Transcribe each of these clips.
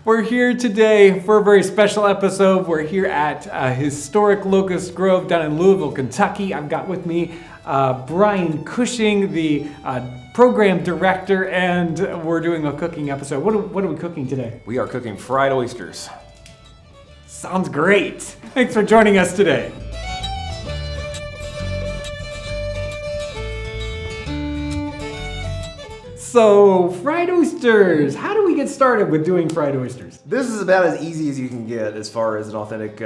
We're here today for a very special episode. We're here at Historic Locust Grove down in Louisville, Kentucky. I've got with me Brian Cushing, the program director, and we're doing a cooking episode. What are we cooking today? We are cooking fried oysters. Sounds great. Thanks for joining us today. So, fried oysters. How do we get started with doing fried oysters? This is about as easy as you can get as far as an authentic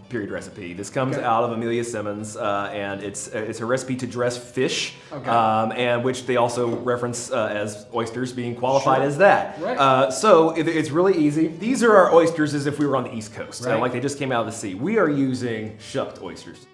period recipe. This comes out of Amelia Simmons, and it's a recipe to dress fish, and which they also reference as oysters being qualified as that. Right. So it's really easy. These are our oysters as if we were on the East Coast, right. Like they just came out of the sea. We are using shucked oysters.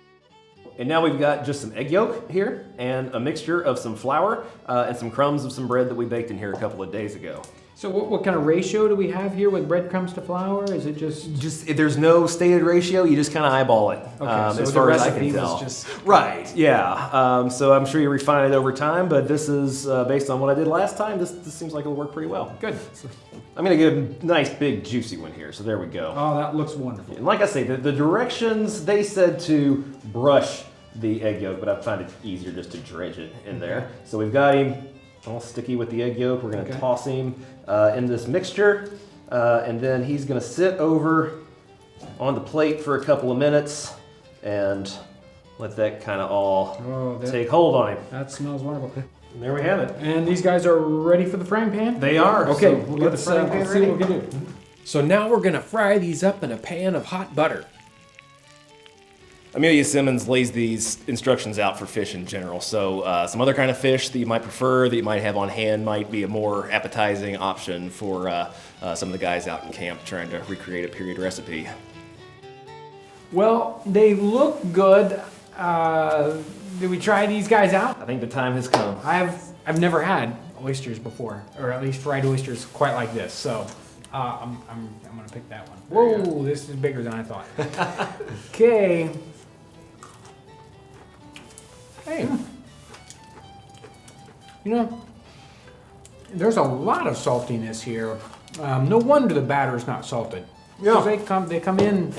And now we've got just some egg yolk here and a mixture of some flour and some crumbs of some bread that we baked in here a couple of days ago. So what kind of ratio do we have here with breadcrumbs to flour? Is it just there's no stated ratio, you just kind of eyeball it. Okay, so as the far as I recipe can tell. was just... Right, yeah. So I'm sure you refine it over time, but this is based on what I did last time. This seems like it'll work pretty well. Good. So I'm gonna get a nice big juicy one here, so there we go. Oh, that looks wonderful. And like I say, the directions, they said to brush the egg yolk, but I find it easier just to dredge it in there. So we've got him all sticky with the egg yolk. We're gonna toss him in this mixture, and then he's gonna sit over on the plate for a couple of minutes and let that kind of all take hold on him. That smells wonderful. And there we have it. And these guys are ready for the frying pan? They are. Okay, So we'll get the frying pan ready. What we can do. So now we're gonna fry these up in a pan of hot butter. Amelia Simmons lays these instructions out for fish in general. So some other kind of fish that you might prefer, that you might have on hand, might be a more appetizing option for some of the guys out in camp trying to recreate a period recipe. Well, they look good. Did we try these guys out? I think the time has come. I've never had oysters before, or at least fried oysters quite like this. So I'm gonna pick that one. Whoa, this is bigger than I thought. Okay. Hey, you know, there's a lot of saltiness here. No wonder the batter is not salted. Yeah. They come in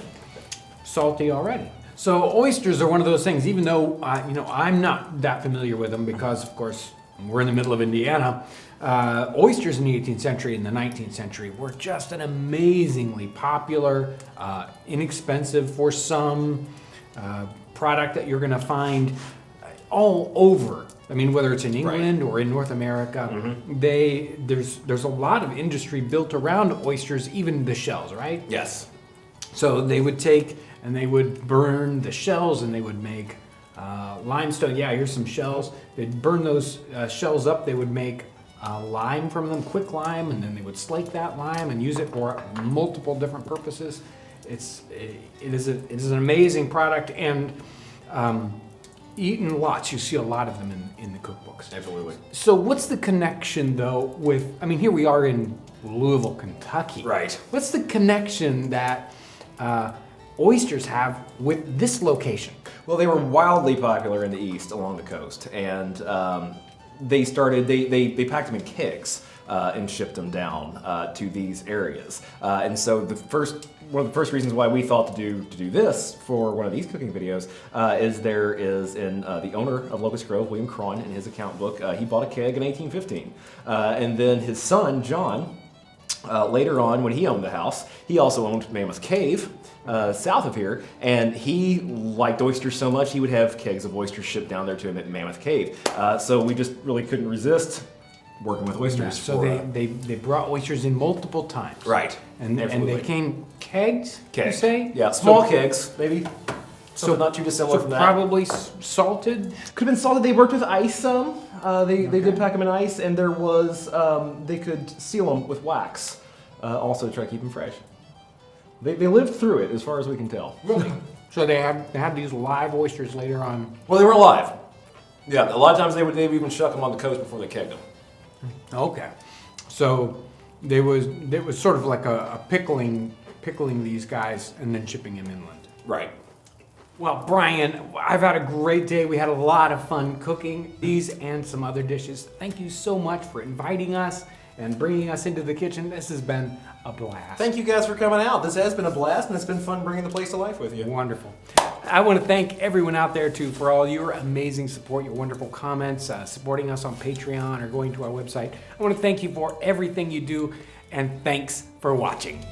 salty already. So oysters are one of those things. Even though I'm not that familiar with them because, of course, we're in the middle of Indiana. Oysters in the 18th century and the 19th century were just an amazingly popular, inexpensive for some product that you're going to find all over. I mean, whether it's in England or in North America, there's a lot of industry built around oysters, even the shells, right? Yes. So they would take and they would burn the shells and they would make limestone. Yeah, here's some shells. They'd burn those shells up. They would make lime from them, quick lime, and then they would slake that lime and use it for multiple different purposes. It is an amazing product, and eaten lots. You see a lot of them in the cookbooks. Absolutely. So what's the connection, though, with, I mean, here we are in Louisville, Kentucky. Right. What's the connection that oysters have with this location? Well, they were wildly popular in the East along the coast, and they packed them in kegs and shipped them down to these areas. And so one of the first reasons why we thought to do this for one of these cooking videos is there is the owner of Locust Grove, William Cron, in his account book, he bought a keg in 1815. And then his son, John, later on when he owned the house, he also owned Mammoth Cave, south of here, and he liked oysters so much he would have kegs of oysters shipped down there to him at Mammoth Cave. So we just really couldn't resist working with oysters. Yeah, so they brought oysters in multiple times. Right. And they came kegs, you say? Yeah, small kegs, maybe. So not too dissimilar from that. Probably salted? Could have been salted. They worked with ice some. They did pack them in ice, and there was, they could seal them with wax, also to try to keep them fresh. They lived through it, as far as we can tell. Really? So they had these live oysters later on? Well, they were alive. Yeah, a lot of times they would even shuck them on the coast before they kegged them. Okay. So it was sort of like a pickling these guys and then shipping them inland. Right. Well, Brian, I've had a great day. We had a lot of fun cooking these and some other dishes. Thank you so much for inviting us and bringing us into the kitchen. This has been a blast. Thank you guys for coming out. This has been a blast, and it's been fun bringing the place to life with you. Wonderful. I want to thank everyone out there, too, for all your amazing support, your wonderful comments, supporting us on Patreon or going to our website. I want to thank you for everything you do, and thanks for watching.